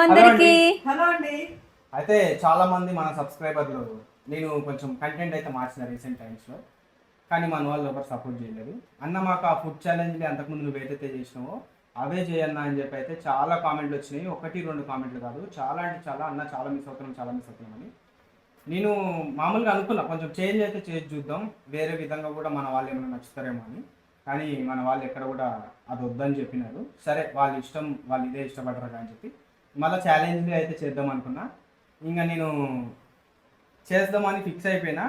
అందరికి. హలో అండి. అయితే చాలా మంది మన సబ్స్క్రైబర్లు నేను కొంచెం కంటెంట్ అయితే మార్చిన రీసెంట్ టైమ్స్లో, కానీ మన వాళ్ళు ఎవరు సపోర్ట్ చేయలేదు. అన్న మాకు ఆ ఫుడ్ ఛాలెంజ్ని అంతకుముందు నువ్వు ఏదైతే చేసినావో అవే చేయన్నా అని చెప్పి అయితే చాలా కామెంట్లు వచ్చినాయి. 1-2 కామెంట్లు కాదు, చాలా అంటే చాలా. అన్న చాలా మిస్ అవుతున్నాం అని నేను మామూలుగా అనుకున్నా, కొంచెం చేంజ్ అయితే చేసి చూద్దాం, వేరే విధంగా కూడా మన వాళ్ళు ఏమైనా నచ్చుతారేమో అని. కానీ మన వాళ్ళు ఎక్కడ కూడా అది వద్దని చెప్పినారు. సరే వాళ్ళ ఇష్టం, వాళ్ళు ఇదే ఇష్టపడరు అని చెప్పి మళ్ళీ ఛాలెంజ్ అయితే చేద్దాం అనుకున్నా. ఇంకా నేను చేద్దామని ఫిక్స్ అయిపోయినా.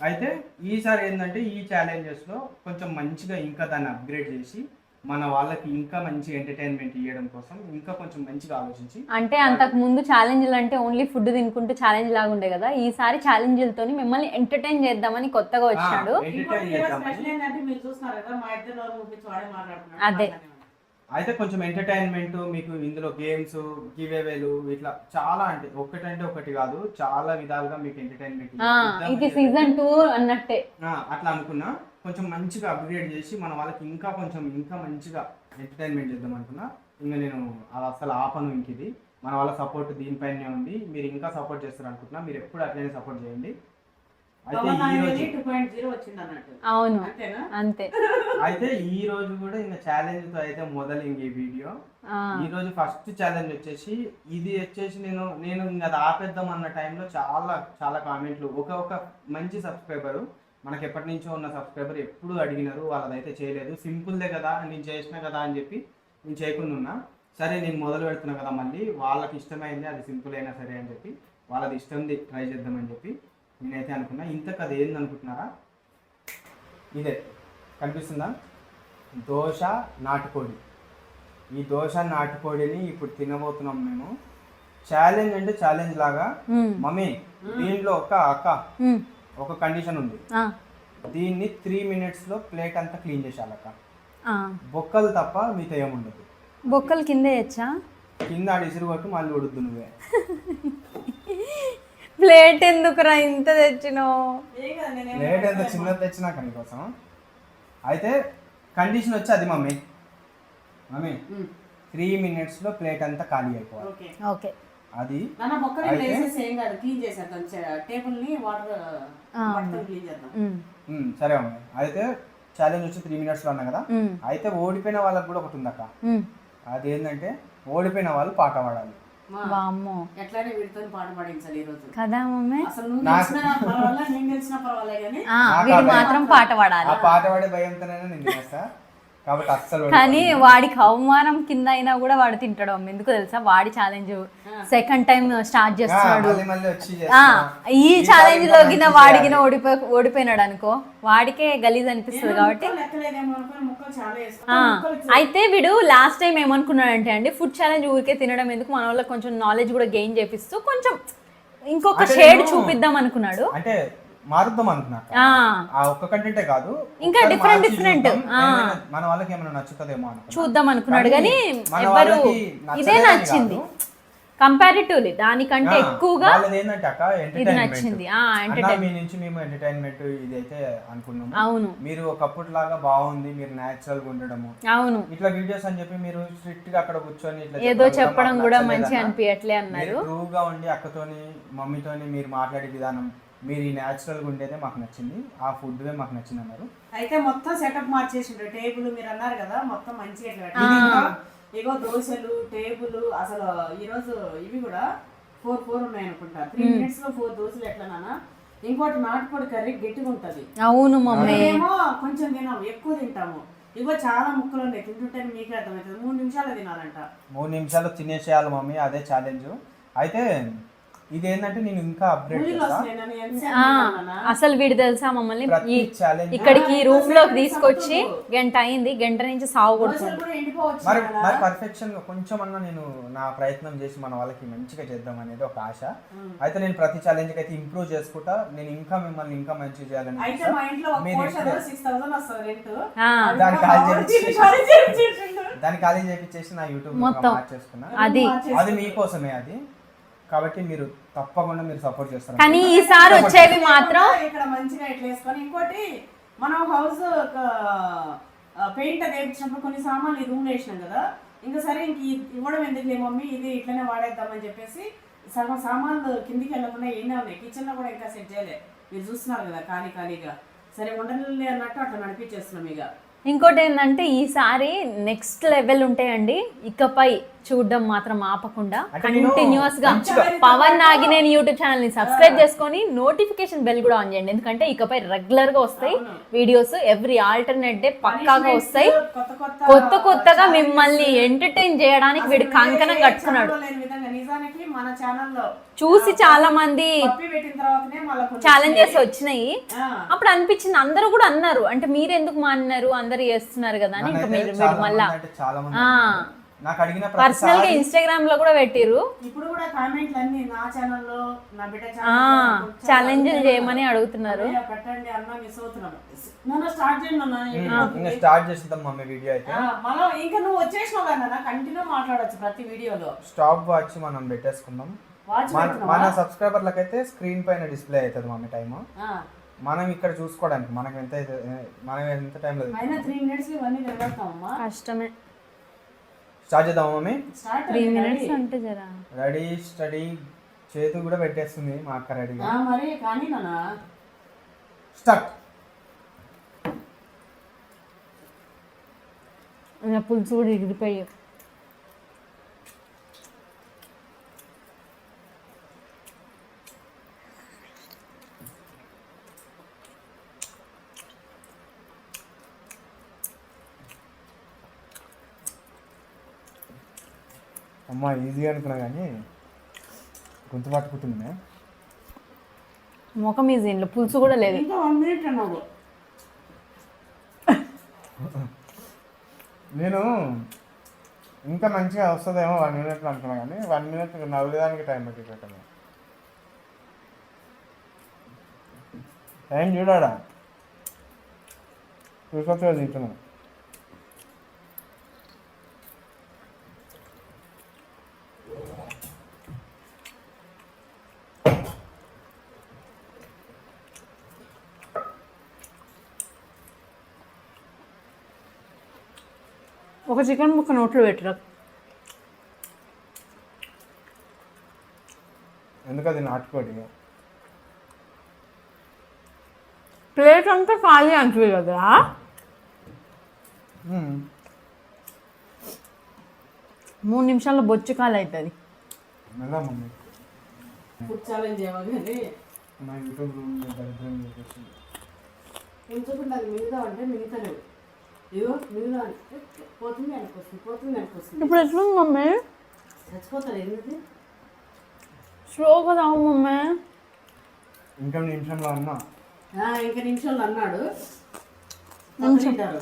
అయితే ఈసారి ఏంటంటే ఈ ఛాలెంజెస్లో కొంచెం మంచిగా ఇంకా దాన్ని అప్గ్రేడ్ చేసి మన వాళ్ళకి ఇంకా మంచి ఎంటర్టైన్మెంట్ ఇవ్వడం కోసం ఇంకా కొంచెం మంచిగా ఆలోచించి, అంటే అంతకు ముందు ఛాలెంజ్లు అంటే ఓన్లీ ఫుడ్ తినుకుంటూ ఛాలెంజ్ లాగా ఉండే కదా, ఈసారి ఛాలెంజ్లతో మిమ్మల్ని ఎంటర్టైన్ చేద్దామని కొత్తగా వచ్చాడు. అదే అయితే కొంచెం ఎంటర్టైన్మెంట్ మీకు ఇందులో గేమ్స్, గివేవేలు ఇట్లా చాలా, అంటే ఒకటి కాదు, చాలా విధాలుగా మీకు ఎంటర్టైన్మెంట్ ఇది సీజన్ 2 అన్నట్టే అట్లా అనుకున్నా. కొంచెం మంచిగా అప్గ్రేడ్ చేసి మన వాళ్ళకి ఇంకా మంచిగా ఎంటర్టైన్మెంట్ చేద్దాం అనుకున్నా. ఇంకా నేను అది అసలు ఆపను. ఇంక ఇది మన వాళ్ళ సపోర్ట్ దీనిపైనే ఉంది. మీరు ఇంకా సపోర్ట్ చేస్తారు అనుకుంటున్నా. మీరు ఎప్పుడు అట్లనే సపోర్ట్ చేయండి. అవును అంతే. అయితే ఈ రోజు కూడా ఇంకా ఛాలెంజ్ తో అయితే మొదలైంది ఈ వీడియో. ఈ రోజు ఫస్ట్ ఛాలెంజ్ వచ్చేసి ఇది వచ్చేసి నేను ఇంకా అది ఆపేద్దాం అన్న టైంలో చాలా కామెంట్లు. ఒక మంచి సబ్స్క్రైబరు, మనకి ఎప్పటి నుంచో ఉన్న సబ్స్క్రైబర్ ఎప్పుడు అడిగినారు, వాళ్ళదైతే చేయలేదు, సింపుల్దే కదా నేను చేసిన కదా అని చెప్పి నేను చేయకుండా ఉన్నా. సరే నేను మొదలు పెడుతున్నా కదా, మళ్ళీ వాళ్ళకి ఇష్టమైంది, అది సింపుల్ అయినా సరే అని చెప్పి వాళ్ళది ఇష్టంది ట్రై చేద్దామని చెప్పి నేనైతే అనుకున్నా. ఇంతకు అది ఏంది అనుకుంటున్నారా? ఇదే కనిపిస్తుందా, దోశ నాటుకోడి. ఈ దోశ నాటుకోడిని ఇప్పుడు తినబోతున్నాం మేము. ఛాలెంజ్ అంటే ఛాలెంజ్ లాగా మమ్మీ, దీంట్లో ఒక కండిషన్ ఉంది. దీన్ని 3 minutes లో ప్లేట్ అంతా క్లీన్ చేసాలక్క. బొక్కలు తప్ప మిగతా ఏముండదు. బొక్కలు కింద వేయచ్చా? కింద ఆడి ఇసురు కొట్టు మళ్ళీ ఉడుద్దు నువ్వే. ప్లేట్ ఎందుకురా ఇంత తెచ్చినావు? ప్లేట్ ఎంత చిన్నది తెచ్చినా కానీ కోసం. అయితే కండిషన్ వచ్చి అది మమ్మీ 3 minutes లో ప్లేట్ అంతా ఖాళీ అయిపోవాలి. ఓకే అది సరే అమ్మ. అయితే ఛాలెంజ్ వచ్చి 3 minutes లో అన్నా కదా. అయితే ఓడిపోయిన వాళ్ళకి కూడా ఒకటి ఉందక్క. అదేంటంటే ఓడిపోయిన వాళ్ళు పాట పాడాలి. కదా మమ్మీ, మాత్రం పాట పాడాలి. ఆ పాట పాడే భయంతోనే నేను చేస్తా కాబట్టి అస్సలు. కానీ వాడికి అవమానం కింద అయినా కూడా వాడు తింటాడు. ఎందుకు తెలుసా? వాడి ఛాలెంజ్ సెకండ్ టైం స్టార్ట్ చేస్తున్నాడు. ఈ ఛాలెంజ్ లో గిన వాడిగిన ఓడిపోయినాడు అనుకో, వాడికే గలీజ్ అనిపిస్తుంది. కాబట్టి అయితే వీడు లాస్ట్ టైం ఏమనుకున్నాడంటే అండి, ఫుడ్ ఛాలెంజ్ ఊరికే తినడం ఎందుకు, మన వాళ్ళకి కొంచెం నాలెడ్జ్ కూడా గెయిన్ చేపిస్తూ కొంచెం ఇంకొక షేడ్ చూపిద్దాం అనుకున్నాడు. అంటే మారుద్దాం అనుకున్నా. ఆ ఒక్క కంటెంటే కాదు, ఇంకా డిఫరెంట్ మన వాళ్ళకి ఏమైనా నచ్చుతుందేమో చూద్దాం అనుకున్నాడు. కానీ ఎవరు ఇదే నచ్చింది కంపారిటివ్లీ, దానికంటే ఎక్కువగా ఇది నచ్చింది. మీ నుంచి మేము ఎంటర్టైన్మెంట్ ఇదైతే అనుకున్నాము. అవును, మీరు ఒకప్పుడు లాగా బాగుంది, మీరు నేచురల్ గా ఉండడము, అవును, ఇట్లా వీడియోస్ అని చెప్పి మీరు స్ట్రిక్ట్ గా అక్కడ కూర్చొని ఇట్లా ఏదో చెప్పడం కూడా మంచిగా అనిపించట్లే అన్నారు. ట్రూ గా ఉండి అక్కతోని మమ్మీతోని మీరు మాట్లాడే విధానం, మీరు ఈ న్యాచురల్గా ఉండేదే మాకు నచ్చింది, ఆ ఫుడ్వే మాకు నచ్చింది అన్నారు. అయితే మొత్తం సెటప్ మార్చేసిండ్రు. టేబుల్ మీరు అన్నారు కదా, మొత్తం మంచిగా ఇగో దోశలు, టేబుల్. అసలు ఈరోజు ఇవి కూడా 4 ఉన్నాయి అనుకుంటా. 3 minutes లో 4 దోశలు ఎట్లనా. ఇంకోటి నాటుకోడి కర్రీ గట్టిగా ఉంటది. అవును మమ్మీ, ఏమో కొంచెం తినాము, ఎక్కువ తింటాము. ఇగో చాలా ముక్కలు ఉన్నాయి, తింటుంటే మీకే అర్థమవుతుంది. 3 నిమిషాలు తినాలంట. 3 నిమిషాలు తినేసేయాలి మమ్మీ, అదే ఛాలెంజ్. అయితే ఇదేంటంటే నేను ఇంకా అప్డేట్ అసలు వీడు తెలుసా మమ్మల్ని ఇక్కడికి రూమ్ లోకి తీసుకొచ్చి గంట అయింది, గంట నుంచి సాగు కొడుతుంది. మరి పర్ఫెక్షన్ గా కొంచెం అన్నా నేను నా ప్రయత్నం చేసి మన వాళ్ళకి మంచిగా చేద్దాం అనేది ఒక ఆశ. అయితే నేను ప్రతి ఛాలెంజ్ కి అయితే ఇంప్రూవ్ చేసుకుంటా. నేను ఇంకా మిమ్మల్ని ఇంకా మంచిగా చేయాలని దాన్ని ఖాళీ చేపించేసి నా యూట్యూబ్ మార్చేసుకున్నా. అది మీకోసమే అది, కాబట్టి మీరు తప్పకుండా మీరు సపోర్ట్ చేస్తారు. కానీ ఈసారి వచ్చేవి మాత్రం ఇక్కడ మంచిగా ఇట్లా వేసుకొని. ఇంకోటి మనం హౌస్ పెయింట్ వేయించినప్పుడు కొన్ని సామాన్లు రూమ్ వేసినాం కదా, ఇంకా సరే ఇంక ఇవ్వడం ఎందుకులే మమ్మీ, ఇది ఇట్లనే వాడేద్దామని చెప్పేసి సగం సామాన్లు కిందికి వెళ్ళకుండా ఎన్నే ఉన్నాయి. కిచెన్లో కూడా ఇంకా సెట్ చేయలే, మీరు చూస్తున్నారు కదా ఖాళీగా. సరే ఉండలే అన్నట్టు అట్లా నడిపించేస్తున్నాం ఇక. ఇంకోటి ఏంటంటే ఈసారి నెక్స్ట్ లెవెల్ ఉంటాయండి. ఇకపై చూడడం మాత్రం ఆపకుండా కంటిన్యూస్ గా పవన్ నాగినేని యూట్యూబ్ ఛానల్ ని సబ్స్క్రైబ్ చేసుకొని నోటిఫికేషన్ బెల్ కూడా ఆన్ చేయండి. ఎందుకంటే ఇకపై రెగ్యులర్ గా వస్తాయి వీడియోస్, ఎవ్రీ ఆల్టర్నేట్ డే పక్కాగా వస్తాయి. కొత్తగా మిమ్మల్ని ఎంటర్టైన్ చేయడానికి వీడు కంకణం కట్టుకున్నాడు. నిజానికి మన ఛానల్లో చూసి చాలా మంది పెట్టిన తర్వాతనే ఛాలెంజెస్ వచ్చినాయి. అప్పుడు అనిపించింది, అందరూ కూడా అన్నారు అంటే మీరు ఎందుకు మాన్నారు, అందరు చేస్తున్నారు కదా అని. ఇంకా మీరు మళ్ళా పర్సనల్ గా ఇన్స్టాగ్రామ్ లో కూడా పెట్టిరు. ఇప్పుడు కూడా కామెంట్లు అన్ని నా ఛానల్లో నా బిడ్డ ఛాలెంజ్లు చేయమని అడుగుతున్నారు. పెట్టండి అన్న, మిస్ అవుతున్నాను. స్టార్ట్ చేయండి స్టార్ట్ చేద్దాం మమ్మీ వీడియో అయితే. మనం ఇంకా నువ్వు వచ్చేసినావు కదా, కంటిన్యూ మాట్లాడొచ్చు ప్రతి వీడియోలో. స్టాప్ వాచ్ మనం పెట్టేసుకుందాం. మన సబ్స్క్రైబర్లకు అయితే స్క్రీన్ పైన డిస్ప్లే అవుతుంది మమ్మీ టైం. మనం ఇక్కడ చూసుకోవడానికి మనం ఎంత టైంలో 3 minutes ఇవన్నీ నిలబడతామమ్మా, కష్టమే. స్టార్ట్ చేద్దాం మమ్మీ. 3 minutes అంటే జరా రెడీ స్టడీ చేతులు కూడా పెట్టేస్తుంది మా అక్క రెడీగా. మరి కానీ నాన్న స్టార్ట్. పులుసు కూడా ఎగిరిపోయి అమ్మ ఈజీగా అనుకున్నా కానీ గొంతు పట్టుకుంటుంది. ముఖం ఈజీ, ఇంట్లో పులుసు కూడా లేదు. ఇంకా 1 minute అన్నావు. నేను ఇంకా మంచిగా వస్తుందేమో 1 minute అనుకున్నా కానీ 1 minute నవ్వులేదానికి టైం పెట్టాను. టైం చూడాడా చూసుకోవచ్చు తింటున్నాను. ఒక చికెన్ ముక్క నోట్లో పెట్టరా. ఎందుకది నాటుకోడి ప్లేట్ అంతా ఖాళీ అంటుంది కదా. 3 నిమిషాల్లో బొచ్చు ఖాళీ అవుతుంది. ఫుడ్ ఛాలెంజ్ ఏమగానే ఉంచకుండా అది మిగతా అంటే మిగతాలేవు. ఇగో మిగతా పోతుంది అనిపిస్తుంది. ఇప్పుడు ఎట్లుంది మమ్మీ? చచ్చిపోతారు ఎందుకు? స్లోగా రావు మమ్మీ. ఇంకా నిమిషంలో అన్నా, ఇంకా నిమిషంలో అన్నాడు. తింటారు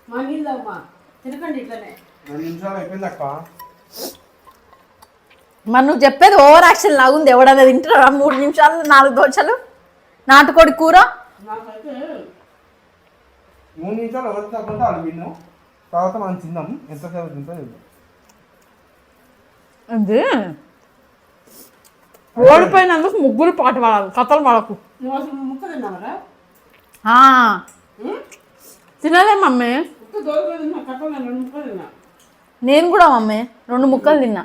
మా నీళ్ళమ్మా, తినకండి ఇట్లనే. 2 నిమిషాలు అయిపోయింది అక్క. మరి నువ్వు చెప్పేది ఓవర్ యాక్షన్ లాగుంది. ఎవడన్నా తింటారా 3 నిమిషాలు 4 దోశలు నాటుకోడి కూర? నాకైతే 3 నిమిషాలు ఎవరికి తగ్గకుండా వాళ్ళు విన్నాం. తర్వాత మనం తిందాం, ఎంతసేపు తింటో చూద్దాం. అది ఓడిపోయినందుకు ముగ్గురు పాట పాడాలి, కథలు పడకు. నువ్వు అసలు ముక్క తిన్నావరా? తినలే మమ్మీ. నేను కూడా మమ్మీ 2 ముక్కలు తిన్నా.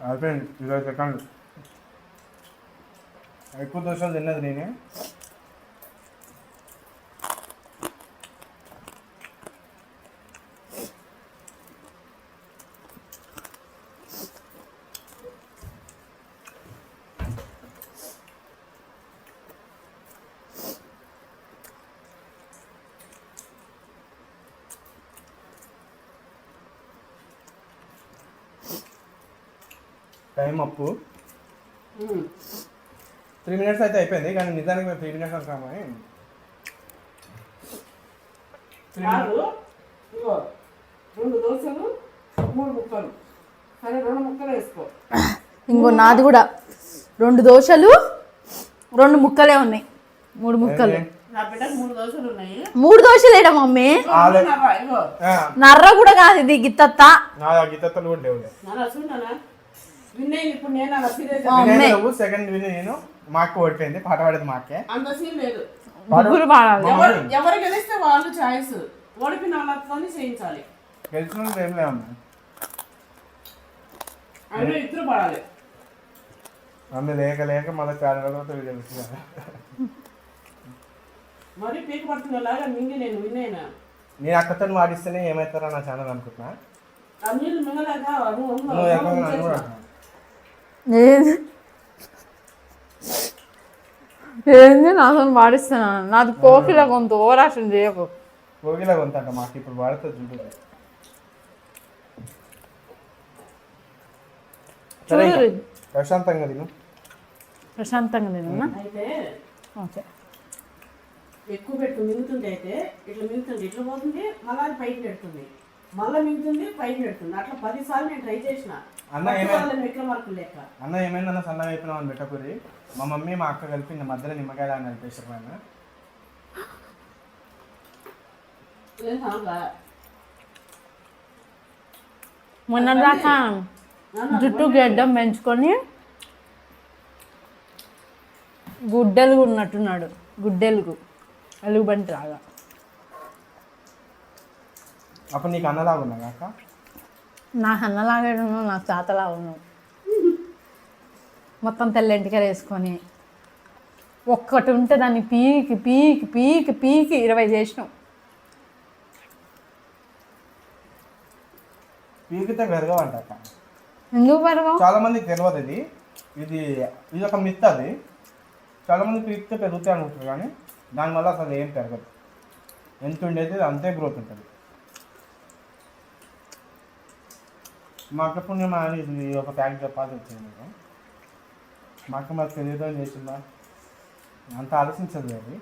అయిపోయింది 20 సెకండ్లు. ఎక్కువ దోశలు తిన్నది నేనే. టైం అప్పు 3 minutes అయితే అయిపోయింది, కానీ నిజానికి మేము 3 minutes అనుకున్నామని. 2 దోశలు 3 ముక్కలు. సరే 2 ముక్కలు వేసుకో. ఇంకో నాది కూడా 2 దోశలు 2 ముక్కలే ఉన్నాయి. 3 ముక్కలు. నా బిడ్డకు 3 దోశలు ఉన్నాయి. 3 దోశలు లేడా మమ్మీ? నర్ర కూడా కాదు ఇది, గిత్తత్త. గిత్తలు కూడా లేవు. ఇప్పుడు నేను సెకండ్ విన్ నేను. మాకు ఓడిపోయింది, పాట పాడేది మాకే. అంత సీన్ లేదు. ముగ్గురు పాడాలి. ఎవరు గెలిస్తే వాళ్ళు చాయిస్, ఓడిపిన వాళ్ళతో చేయించాలి. గెలిచిన ఏం లేవమ్మా, అంటే ఇద్దరు పాడాలి. అన్నీ లేక లేక మళ్ళీ చాలా రోజులతో తెలుస్తుంది. మరి పీక పడుతున్నలాగా మింగి నేను విన్నాయినా. నేను అక్కతో వాడిస్తేనే ఏమవుతారో నా ఛానల్ అనుకుంటున్నా. ఆ నీళ్ళు మింగలేక నువ్వు ఎక్కడ నన్ను కూడా అంటున్నావు. ఏంది నాతో పాడిస్తున్నా? నాది కోకిల కొంత ఓవరాక్షన్ చేయకు. కోగిలా కొంత మాకు ఇప్పుడు వాడుతుంది ఉంటుంది. చూడు ప్రశాంతంగా తిను. ప్రశాంతంగా తిన్నా. అయితే ఓకే, ఎక్కువ పెట్టు మింగుతుంటే అయితే ఇట్లా మింగుతుంది, ఇట్లా పోతుంది, మళ్ళీ అది పైకి పెడుతుంది, మళ్ళీ మింగుతుంది, పైకి పెడుతుంది. అట్లా 10 సార్లు నేను ట్రై చేసిన. అన్న ఏమైంది విక్రమార్కులు లెక్క. అన్న ఏమైందన్న సన్నగా అయిపోయినావు అని పెట్టకూరి. మా మమ్మీ మా అక్క కలిపి ఇంకా మధ్యలో నిమ్మకాయ అని కలిపేసారు ఆయన. మొన్న దాకా జుట్టు గడ్డం పెంచుకొని గుడ్డెలుగు ఉన్నట్టున్నాడు. గుడ్డెలుగు ఎలుగుబంటి లాగా. అప్పుడు నీకు అన్నలాగా ఉన్నా అక్క. నాకు అన్నలాగా ఉన్నావు, నాకు తాతలా ఉన్నావు. మొత్తం తెల్లెంటికలు వేసుకొని ఒక్కటి ఉంటే దాన్ని పీకి పీకి పీకి పీకి 20 చేసినావు. పీకితే పెరగవంట అక్క. ఎందుకు పెరగవు? చాలా మందికి తెలియదు ఇది. ఇది ఇది ఒక మిత్. అది చాలా మంది పీకితే పెరుగుతాయి అనుకుంటారు, కానీ దానివల్ల అసలు ఏం పెరగదు. ఎంత ఉండేది అంతే గ్రోత్ ఉంటుంది. మా అక్క పుణ్యం అని ఇది ఒక ఫ్యాక్ట్ చెప్పాల్సి వచ్చింది మీకు. మా అక్క మాకు తెలియదు చేసిందా అంత ఆలోచించదు. అది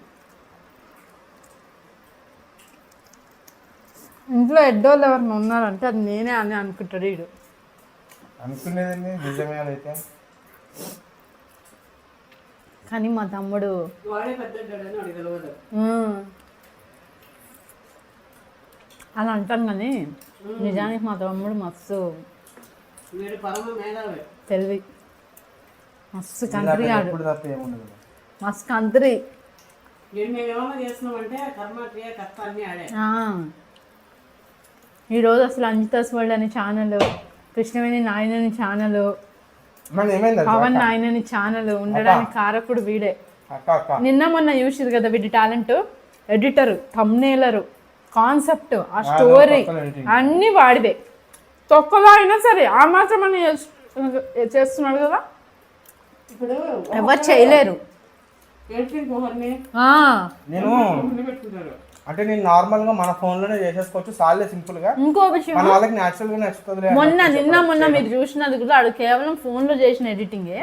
ఇంట్లో ఎడ్డోళ్ళు ఎవరైనా ఉన్నారంటే అది నేనే అని అనుకుంటాడు వీడు. అనుకునేదండి నిజమే అయితే. కానీ మా తమ్ముడు వాడే పెద్దగాడని వాడికి తెలియదు. అలా అంటాం కానీ నిజానికి మా తమ్ముడు మస్తు వీడు పరమ మేధావి. తెలివి, మస్తు కంత్రి ఆడు, ఎప్పుడు తప్ప ఏముండదు. మస్తు కంత్రి. మేము ఏమన్నా చేస్తున్నామంటే కర్మ క్రియ కర్త అన్నీ ఆడే. ఈరోజు అసలు అంజితాస్ వరల్డ్ అనే ఛానల్, కృష్ణవేణి నాయనని ఛానల్, మరి ఏమైంది పవన్ నాయనని ఛానల్ ఉండడానికి కారకుడు వీడే. అక్క అక్క నిన్న మొన్న చూసిరు కదా వీడి టాలెంట్. ఎడిటర్, థంబ్నెయిలర్, కాన్సెప్ట్, ఆ స్టోరీ అన్నీ వాడివే. తొక్కలో అయినా సరే ఆ మాత్రం అని చేస్తున్నాడు కదా, ఇప్పుడు ఎవరు చేయలేరు. ఎడిటింగ్ పోహర్ని నేను పెట్టుకుంటారు. అంటే నేను నార్మల్ గా మన ఫోన్ లోనే చేసేసుకోవచ్చు. సాలే సింపుల్ గా. ఇంకో విషయం, మన వాళ్ళకి న్యాచురల్ గా నచ్చుతుంది. నిన్న మీరు చూసినది కూడా వాడు కేవలం ఫోన్లో చేసిన ఎడిటింగే.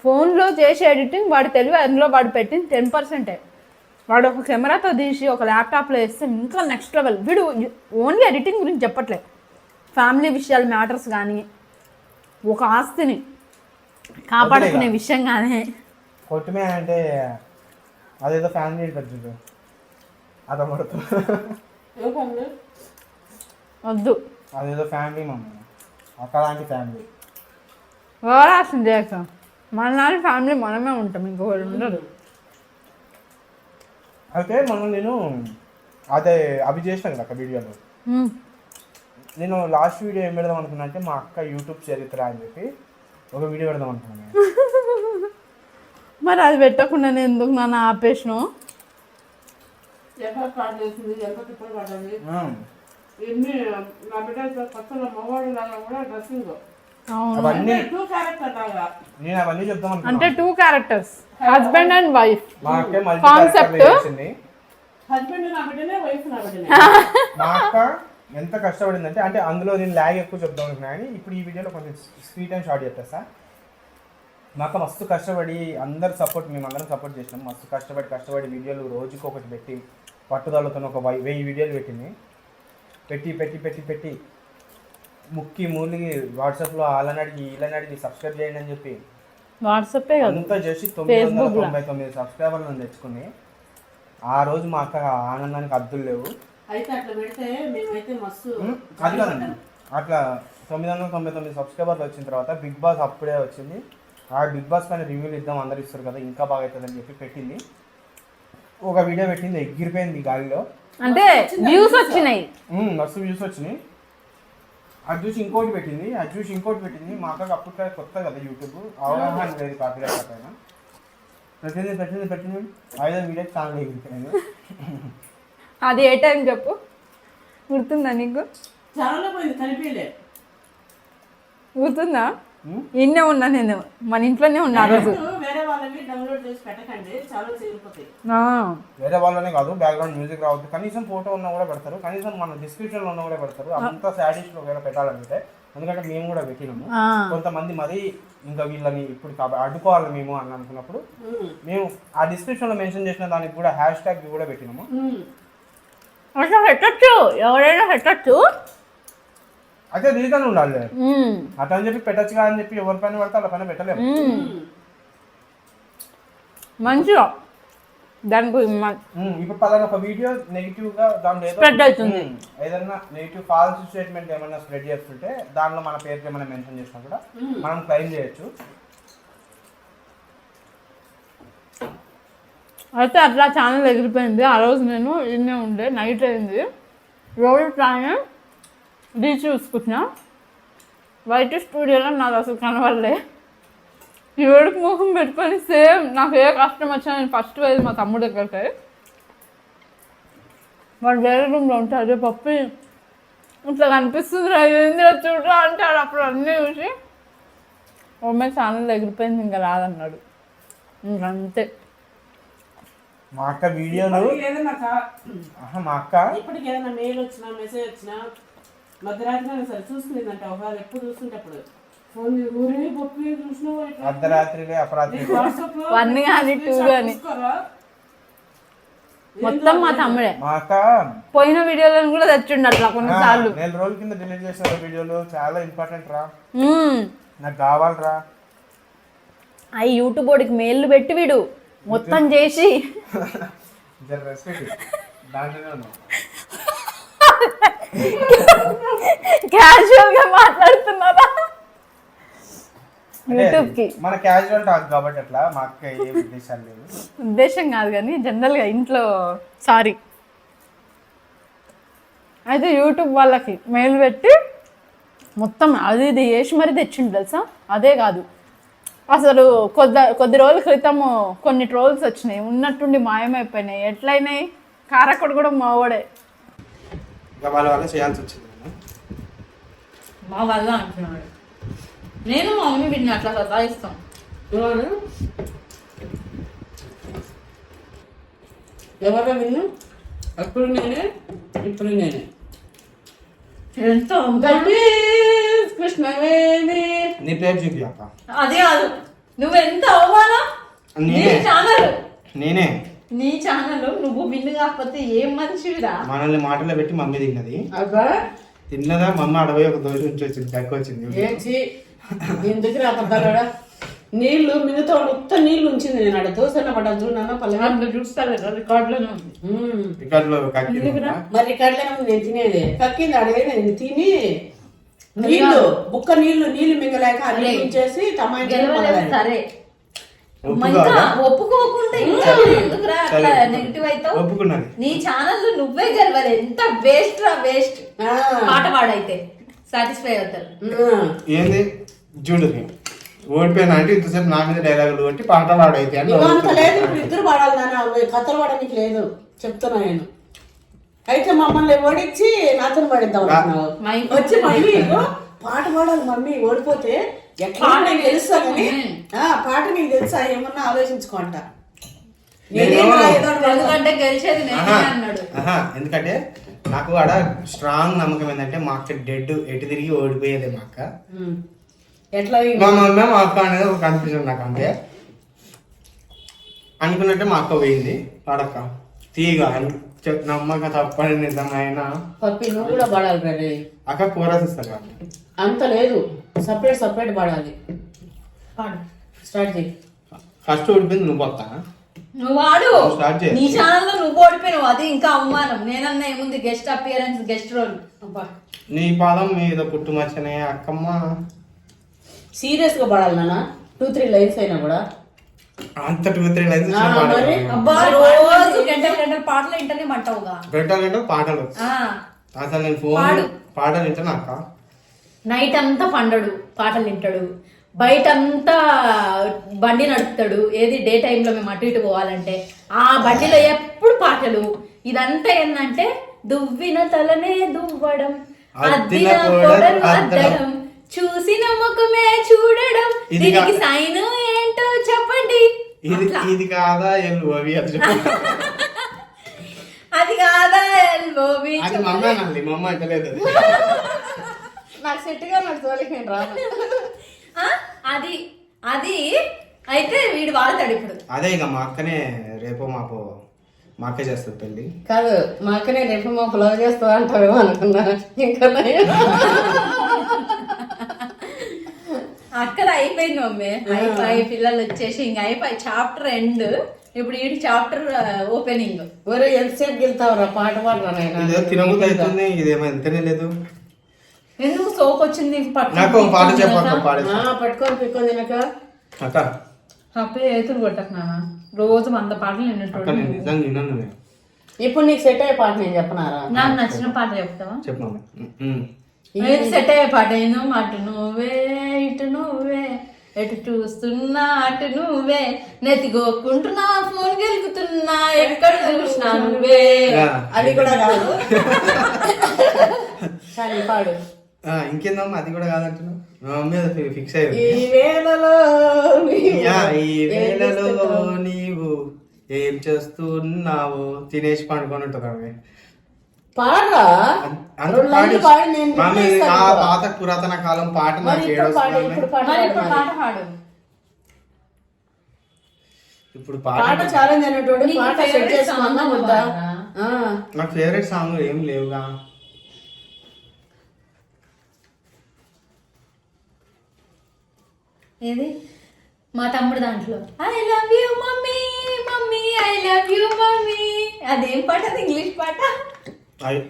ఫోన్లో చేసే ఎడిటింగ్ వాడు తెలివి, అందులో వాడు పెట్టింది 10%. వాడు ఒక కెమెరాతో తీసి ఒక ల్యాప్టాప్లో వేస్తే ఇంకా నెక్స్ట్ లెవెల్. వీడు ఓన్లీ ఎడిటింగ్ గురించి చెప్పట్లేదు, ఫ్యామిలీ విషయాలు, మ్యాటర్స్ కానీ, ఒక ఆస్తిని కాపాడుకునే విషయం కానీ. కొట్టుమే అంటే అదేదో ఫ్యామిలీ పెద్దది అదమ్మడుతూ ఏ పనులు వద్దు, అదేదో ఫ్యామిలీ మమ్మీ అక్కలాంటి ఫ్యామిలీ. ఓవరాక్షన్ చేయక. మన నాన్న ఫ్యామిలీ మనమే ఉంటాం, ఇంకొకరు ఉండరు. అయితే మనం నేను అదే అవి చేసినాను కదా వీడియోలో. నేను లాస్ట్ వీడియో ఏం పెడదాం అనుకున్నా అంటే మా అక్క యూట్యూబ్ చరిత్ర అని చెప్పి ఒక వీడియో పెడదాం అనుకున్నాను. మరి అది పెట్టకుండా నేను ఎందుకు నన్ను ఆపేసినావు? ఎంత స్టార్ట్ చేసింది, ఎంత తిప్పలు పడ్డది. ఎన్ని నా బిడ్డ కొత్తలో మగవాడు లాగా కూడా డ్రెస్సింగ్ అవన్నీ 2 క్యారెక్టర్ లాగా. నేను అవన్నీ చెప్దాం అంటే అనుకున్నాను. 2 క్యారెక్టర్స్, హస్బెండ్ అండ్ వైఫ్ మా అక్క మల్టీ కాన్సెప్ట్. క్యారెక్టర్ చేసింది. హస్బెండ్ నా బిడ్డనే, వైఫ్ నా బిడ్డనే. మా అక్క ఎంత కష్టపడిందంటే, అంటే అందులో నేను ల్యాగ్ ఎక్కువ చెప్దాం అనుకున్నాను, కానీ ఇప్పుడు ఈ వీడియోలో కొంచెం స్వీట్ అండ్ షార్ట్ చెప్పేస్తా. మా అక్క మస్తు కష్టపడి అందరు సపోర్ట్, మేము అందరం సపోర్ట్ చేసినాం. మస్తు కష్టపడి వీడియోలు రోజుకి ఒకటి పెట్టి పట్టుదలతో ఒక 1000 వీడియోలు పెట్టింది. పెట్టి ముక్కి మూలిగి వాట్సాప్లో వాళ్ళని అడిగి వీళ్ళని అడిగి సబ్స్క్రైబ్ చేయండి అని చెప్పి వాట్సాపే కదా, అంతా చేసి 999 సబ్స్క్రైబర్లను తెచ్చుకుని ఆ రోజు మా అక్క ఆనందానికి అద్దులు లేవు. అయితే అట్లా పెడితే మేమైతే మస్తు అది కాదండి, అట్లా 999 సబ్స్క్రైబర్లు వచ్చిన తర్వాత బిగ్ బాస్ అప్పుడే వచ్చింది. ఆ బిగ్ బాస్ పైన రివ్యూలు ఇద్దాం, అందరు ఇస్తారు కదా, ఇంకా బాగా అవుతుందని చెప్పి పెట్టింది. ఒక వీడియో పెట్టింది ఎగిరిపోయింది గాలిలో. అంటే వ్యూస్ వచ్చినాయి, మస్తు వ్యూస్ వచ్చినాయి. అది చూసి ఇంకోటి పెట్టింది. మా అక్కకి అప్పుడు కొత్త కదా యూట్యూబ్, అవగాహన లేదు కాపీరైట్ పైన. పెట్టింది 5 వీడియో ఛానల్ ఎగిరిపోయింది. అది ఏ టైం చెప్పు, గుర్తుందా నీకు? చాలా పోయింది, కనిపించలే. గుర్తుందా? ఇన్నే ఉన్నా నేను, మన ఇంట్లోనే ఉన్నా ఆ రోజు. వేరే వాళ్ళవి డౌన్లోడ్ చేసి పెట్టకండి, చాలా చేరిపోతాయి. వేరే వాళ్ళనే కాదు, బ్యాక్గ్రౌండ్ మ్యూజిక్ రావద్దు, కనీసం ఫోటో ఉన్నా కూడా పెడతారు, కనీసం మన డిస్క్రిప్షన్లో ఉన్నా కూడా పెడతారు. అంతా సాటిస్లో వేరే పెట్టాలంటే, ఎందుకంటే మేము కూడా పెట్టినాము. కొంతమంది మరీ ఇంకా వీళ్ళని ఇప్పుడు అడ్డుకోవాలి మేము అని అనుకున్నప్పుడు మేము ఆ డిస్క్రిప్షన్లో మెన్షన్ చేసిన దానికి కూడా హ్యాష్ ట్యాగ్ కూడా పెట్టినాము. అట్లా పెట్టచ్చు, ఎవరైనా పెట్టచ్చు, అయితే రీజన్ ఉండాలి. అట్లా అని చెప్పి పెట్టచ్చుగా అని చెప్పి ఎవరి పైన పడితే వాళ్ళ పైన పెట్టలేము. మంచిగా దానికి ఇప్పుడు పలానా ఒక వీడియో నెగిటివ్ గా దాంట్లో ఏదైనా నెగిటివ్ ఫాల్స్ స్టేట్మెంట్ ఏమైనా స్ప్రెడ్ చేస్తుంటే దానిలో మన పేరు ఏమైనా మెన్షన్ చేసినా కూడా మనం క్లెయిమ్ చేయొచ్చు. అయితే అట్లా ఛానల్ ఎగిరిపోయింది. ఆ రోజు నేను ఇన్నే ఉండే, నైట్ అయింది, రోజు ప్లాన్ రీచ్ చూసుకుంటున్నా. వైట్ స్టూడియోలో నాకు అసలు కనబడలే. ఏడుపు ముఖం పెట్టుకొని సేమ్ నాకు ఏ కష్టం వచ్చినా నేను ఫస్ట్ వెళ్ళి మా తమ్ముడు దగ్గరికి, వాడు వేరే రూమ్లో ఉంటాడు, పప్పి ఇట్లా కనిపిస్తుంది రా, ఏందిరా చూడరా అంటాడు. అప్పుడు అన్నీ చూసి ఓమే ఛానల్ ఎగిరిపోయింది, ఇంకా రాదన్నాడు. ఇంకంతే. మా అక్క వీడియోలు మా అక్క ఇప్పటికి ఏదైనా మెయిల్ వచ్చినా మెసేజ్ వచ్చినా మధ్యరాత్రి సరే చూసుకునేదంట. ఒకవేళ ఎప్పుడు చూస్తుంటే అప్పుడు ఫోన్ అర్ధరాత్రిలే అపరాత్రి 1 కానీ 2 కానీ మొత్తం మా తమ్ముడే. మా అక్క పోయిన వీడియోలను కూడా తెచ్చిండు అట్లా కొన్నిసార్లు. 4 రోజుల కింద డిలీట్ చేసిన వీడియోలు చాలా ఇంపార్టెంట్ రా, నాకు కావాలరా. అవి యూట్యూబ్ వాడికి మెయిల్ పెట్టి వీడు మొత్తం చేసి క్యాజువల్ గా మాట్లాడుతున్నారా యూట్యూబ్ కి? మన క్యాజువల్ టాక్ కాబట్టి అట్లా, మా అక్క ఏ ఉద్దేశం లేదు. ఉద్దేశం కాదు కానీ జనరల్ గా ఇంట్లో సారీ. అయితే యూట్యూబ్ వాళ్ళకి మెయిల్ పెట్టి మొత్తం అది ఇది చేసి మరీ తెచ్చిండు తెలుసా. అదే కాదు అసలు కొద్ది రోజుల క్రితము కొన్ని ట్రోల్స్ వచ్చినాయి, ఉన్నట్టుండి మాయమైపోయినాయి. ఎట్లయినాయి? కారకుడు కూడా మావాడే. వాళ్ళ వల్ల చేయాల్సి వచ్చింది. మా వల్ల అంటున్నాడు. నేను మా మమ్మీ వీడిని అట్లా సతాయిస్తాం. ఎవరో విన్ను, అప్పుడు నేనే ఇప్పుడు నేనే. ఎంత కృష్ణవేణి నీ పేరు చూపి అక్క. అదే కాదు, నువ్వెంత అవమానం. నేనే నీ ఛానల్ నువ్వు విన్ను కాకపోతే ఏం మనిషివిరా. మనల్ని మాటలో పెట్టి మమ్మీ తిన్నది. తిన్నదా మమ్మ అడవై ఒక దోషం ఉంచి వచ్చింది, దగ్గర వచ్చింది. ఎందుకు రాపడ్డా నీళ్లు మిగతా ఉత్త నీళ్లు ఉంచింది. నేను అక్కడ దోశ పడ్డా చూడన్నా పల్లె చూస్తాను రికార్డులోనే ఉంది. రికార్డులో మరి రికార్డులో నేను తినేది కక్కింది అడిగే నేను తిని నీళ్లు బుక్క నీళ్లు మింగలేక అన్ని ఉంచేసి సరే ఒప్పుకోకుండా నెగిటివ్ అవుతావు. ఒప్పుకున్నది. నీ ఛానల్ నువ్వే గెలవాలి. ఎంత వేస్ట్ రా వేస్ట్. పాట పాడైతే సాటిస్ఫై అవుతారు. ఏంది చూడు ఓడిపోయినా అంటే ఇంతసేపు నా మీద డైలాగులు అంటే పాట పాడైతే లేదు. ఇప్పుడు ఇద్దరు పాడాలి నాన్న, కథలు పాడడానికి లేదు చెప్తున్నా నేను. అయితే మమ్మల్ని ఓడించి నాతో పాడిద్దాం వచ్చి మమ్మీ పాట పాడాలి మమ్మీ, ఓడిపోతే ఎట్లా నీకు తెలుసా కానీ పాట నీకు తెలుసా ఏమన్నా ఆలోచించుకుంటా. ఎందుకంటే గెలిచేది అన్నాడు. ఎందుకంటే నాకు ఆడ స్ట్రాంగ్ నమ్మకం ఏంటంటే మా అక్క డెడ్ ఎటు తిరిగి ఓడిపోయేది. మా అక్క ఎట్లా మా మమ్మీ మా అక్క అనేది ఒక కన్ఫ్యూజన్ నాకు. అంతే అనుకున్నట్టే మా అక్క పోయింది. వాడక్క తీగా నమ్మక తప్పని నిజమైన పప్పి నువ్వు కూడా పడాలి. అక్క కోరస్ ఇస్తా అంత లేదు, సపరేట్ పడాలి. స్టార్ట్ చేయి. ఫస్ట్ ఓడిపోయింది నువ్వు అక్క. నువ్వు వాడు స్టార్ట్ చేయి. నీ ఛానల్లో నువ్వు ఓడిపోయినావు, అది ఇంకా అవమానం. నేనన్నా ఏముంది గెస్ట్ అపియరెన్స్ గెస్ట్ రోల్. నీ పాదం మీద పుట్టుమచ్చనే అక్కమ్మ. సీరియస్ గా పడాలి నాన్న. 2-3 లైన్స్ అయినా కూడా అంత 2-3 లైన్స్ మరి అబ్బా రోజు గంటల పాటలు వింటనే మంటావుగా. గంటలు పాటలు అసలు నేను ఫోన్ పాటలు వింటాను అక్క. నైట్ అంతా పండడు, పాటలు వింటాడు, బయట అంతా బండి నడుపుతాడు. ఏది డే టైంలో మేము అటు ఇటు పోవాలంటే ఆ బండిలో ఎప్పుడు పాటలు. ఇదంతా ఏంటంటే దువ్విన తలనే దువ్వడం, అద్దిన పొడలు అద్దడం, చూసిన ముఖమే చూడడం, దీనికి సైన్ ఏంటో చెప్పండి. ఇది కాదా ఎల్లు అవి అది అది కాదా ఎల్బోవి మమ్మ అంటలేదు నాకు సెట్గా నడుచుకోవాలి నేను రాను. అది అది అయితే వీడు వాడతాడు ఇప్పుడు. అదే ఇక మా అక్కనే రేపో మాపో మా అక్క చేస్తుంది పెళ్ళి. కాదు మా అక్కనే రేపు మా లవ్ చేస్తా అంటావేమో అనుకున్నా. ఇంకా అక్కడ అయిపోయింది మమ్మీ, అయిపోయి పిల్లలు వచ్చేసి ఇంక అయిపోయి చాప్టర్ ఎండ్. ఇప్పుడు ఈ చాప్టర్ ఓపెనింగ్. ఒరే ఎంతసేపు గెలుతావురా పాట పాడరా తినబుద్ధి అవుతుంది. ఇదేమో ఎంతనే లేదు. ఎందుకు సోకు వచ్చింది నాకు పాట చెప్పాక పట్టుకొని పిక్కొని తినక అక్క అప్పే ఏతులు కొట్టకు నాన్న. రోజు 100 పాటలు నిన్నట్టు. ఇప్పుడు నీకు సెట్ అయ్యే పాట నేను చెప్పనారా? నాకు నచ్చిన పాట చెప్తావా? చెప్పు. ఏది సెట్ అయ్యే పాట? ఏను అటు నువ్వే ఇటు నువ్వే, ఎటు చూస్తున్నా అటు నువ్వే, నెతిగోక్కుంటున్నా ఫోన్ గెలుకుతున్నా, ఎక్కడ చూసినా నువ్వే. అది కూడా కాదు. సరే పాడు. ఇంకేందమ్మా అది కూడా కాదంటున్నావు. మా మమ్మీ అది ఫిక్స్ అయ్యింది. ఈ వేళలో నీవు ఏం చేస్తున్నావు, తినేసి పండుకొని ఉంటుంది. పాడరా ఆ పాత పురాతన కాలం పాట నాకు ఇప్పుడు పాట ఛాలెంజ్ అనేటువంటి పాట సెట్ చేసుకున్నా వద్దా? నాకు ఫేవరెట్ సాంగ్ ఏం లేవుగా. ఏది మా తమ్ముడు దాంట్లో I love you mummy mummy I love you mummy. అదేం పాట? అది ఇంగ్లీష్ పాట.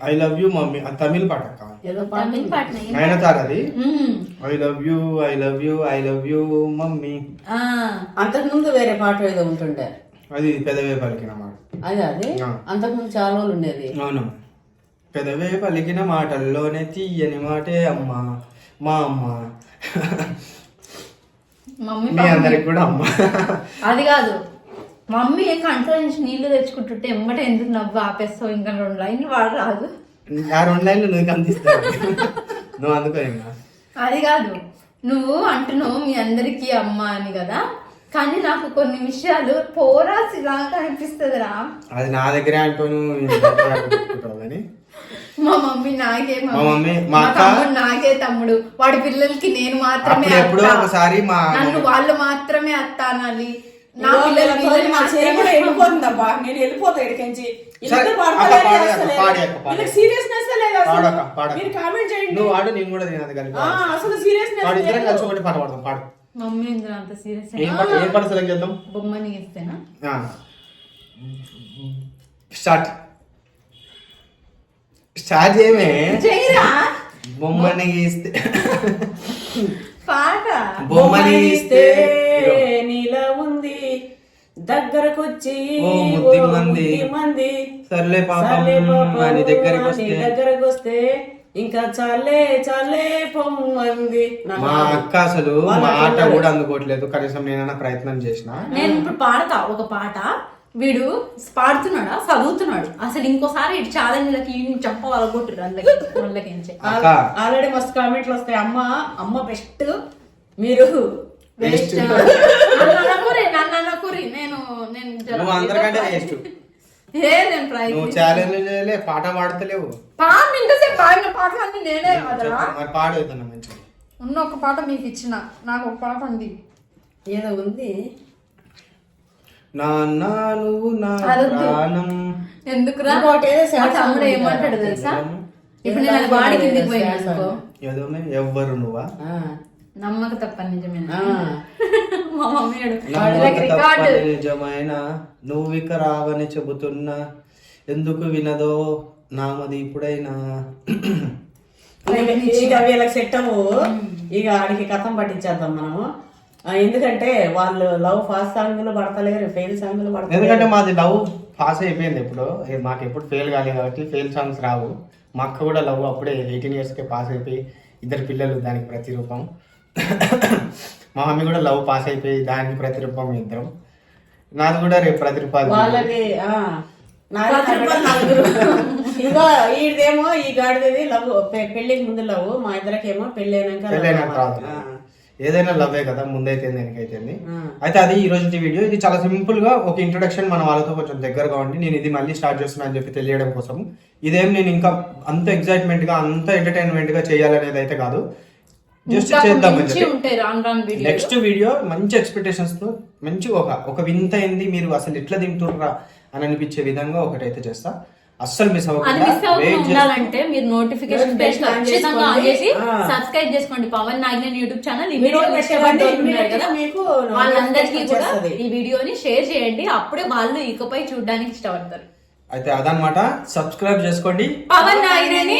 ఐ లవ్ యూ మమ్మీ అది తమిళ పాట అక్క. తమిళ పాట అయినా సార్ అది I love you I love you I love you mummy. అంతకుముందు వేరే పాట ఏదో ఉంటుండే, అది పెదవే పలికిన మాట. అది అంతకుముందు చాలా రోజులు ఉండేది. అవును, పెదవే పలికిన మాటల్లోనే తీయని మాటే అమ్మ మా అమ్మ. మమ్మీ మీ అందరికి కూడా అమ్మ. అది కాదు, మమ్మీ కంట్లో నుంచి నీళ్లు తెచ్చుకుంటుంటే ఎమ్మటే ఎందుకు నవ్వు ఆపేస్తావు? ఇంకా 2 లైన్లు వాడరాదు. ఆ 2 లైన్లు నువ్వు అందిస్తావు. నువ్వు అందుకో. అది కాదు, నువ్వు అంటున్నావు మీ అందరికి అమ్మ అని కదా, కానీ నాకు కొన్ని విషయాలు పోరాసి లాగా అనిపిస్తుంది రా. అది నా దగ్గరే అంటాను. మా మమ్మీ నాకే మా మమ్మీ మా తమ్ముడు నాకే తమ్ముడు, వాడి పిల్లలకి నేను మాత్రమే ఎప్పుడో ఒకసారి నన్ను వాళ్ళు మాత్రమే అత్త అనాలి. నా వెళ్ళిపోతుందబ్బా, నేను వెళ్ళిపోతా ఇక్కడికి. నువ్వు వాడు నేను కూడా తినదు కలిపి అసలు సీరియస్నెస్ కలిసి ఒకటి పాట పాడతాం. పాడు. మమ్మీ ఇందులో అంత సీరియస్ ఏం పాట సెలెక్ట్ చేద్దాం? బొమ్మని ఇస్తేనా? స్టార్ట్ చేయమే. బొమ్మని గీస్తే పాట. బొమ్మని గీస్తే నీలా ఉంది దగ్గరకొచ్చి మంది సర్లే పాపం అని దగ్గరకు వస్తే ఇంకా చాలే చాలే పొమ్మంది. మా అక్క అసలు మాట కూడా అందుకోవట్లేదు. కనీసం నేనైనా ప్రయత్నం చేసిన. నేను ఇప్పుడు పాడతా ఒక పాట. వీడు పాడుతున్నాడా చదువుతున్నాడు. అసలు ఇంకోసారి ఛాలెంజ్లకి చంప వాళ్ళగొట్టు వాళ్ళకి. ఆల్రెడీ మస్తు కామెంట్లు వస్తాయి. అమ్మ బెస్ట్, మీరు పాట పాడతలేవు. నేనే పాడుతున్నా మంచిగా. ఉన్న ఒక పాట మీకు ఇచ్చిన, నాకు ఒక పాట ఉంది. ఏదో ఉంది. నాన్న నువ్వు నా ప్రాణం. ఎందుకురా తమ్ముడు ఏమంటాడు తెలుసా? ఇప్పుడు నేను వాడి కిందికి పోయినా ఎవ్వరు నువ్వా నమ్మక తప్ప నిజమేనా? నిజమైన నువ్వు ఇక రావని చెబుతున్నా, ఎందుకు వినదో నామది ఇప్పుడైనా. ఇక వీళ్ళకి సెట్ అవ్వు. ఇక ఆడికి కథం పట్టించేద్దాం మనము. ఎందుకంటే వాళ్ళు లవ్ ఫాస్ట్ సాంగ్లు పడతలేరు, ఫెయిల్ సాంగ్లు పడతలేరు. ఎందుకంటే మాది లవ్ పాస్ అయిపోయింది ఎప్పుడు, మాకు ఎప్పుడు ఫెయిల్ కాలేదు కాబట్టి ఫెయిల్ సాంగ్స్ రావు. మా అక్క కూడా లవ్ అప్పుడే 18 yearsకే పాస్ అయిపోయి 2 పిల్లలు, దానికి ప్రతిరూపం. మా మమ్మీ కూడా లవ్ పాస్ అయిపోయి దానికి ప్రతిరూపం 2. నాది కూడా రేపు ప్రతిరూపాలు. వాళ్ళది ఇదిగో ఈడేమో ఈ గాడిది లవ్ పెళ్లికి ముందు లవ్, మా ఇద్దరికేమో పెళ్ళైనాక తర్వాత ఏదైనా లవ్వే కదా, ముందైతే దేనికైతే. అయితే అది ఈ రోజు వీడియో. ఇది చాలా సింపుల్ గా ఒక ఇంట్రొడక్షన్, మన వాళ్ళతో కొంచెం దగ్గరగా ఉండి నేను ఇది మళ్ళీ స్టార్ట్ చేస్తున్నా అని చెప్పి తెలియడం కోసం. ఇదేం నేను ఇంకా అంత ఎక్సైట్మెంట్ గా అంత ఎంటర్టైన్మెంట్ గా చేయాలనేది అయితే కాదు, జస్ట్ చేద్దాం. నెక్స్ట్ వీడియో మంచి ఎక్స్పెక్టేషన్స్ తో మంచి ఒక వింత అయింది, మీరు అసలు ఎట్లా తింటుర్రా అని అనిపించే విధంగా ఒకటైతే చేస్తా. అస్సలు మిస్ అవ్వాలంటే మీరు నోటిఫికేషన్ ఖచ్చితంగా ఆన్ చేసి సబ్స్క్రైబ్ చేసుకోండి పవన్ నాగినేని యూట్యూబ్ ఛానల్. ఈ వీడియో వాళ్ళందరికీ కూడా ఈ వీడియోని షేర్ చేయండి, అప్పుడే వాళ్ళు ఇకపై చూడడానికి ఇష్టపడతారు. అయితే అదనమాట, సబ్స్క్రైబ్ చేసుకోండి పవన్ నాగినేని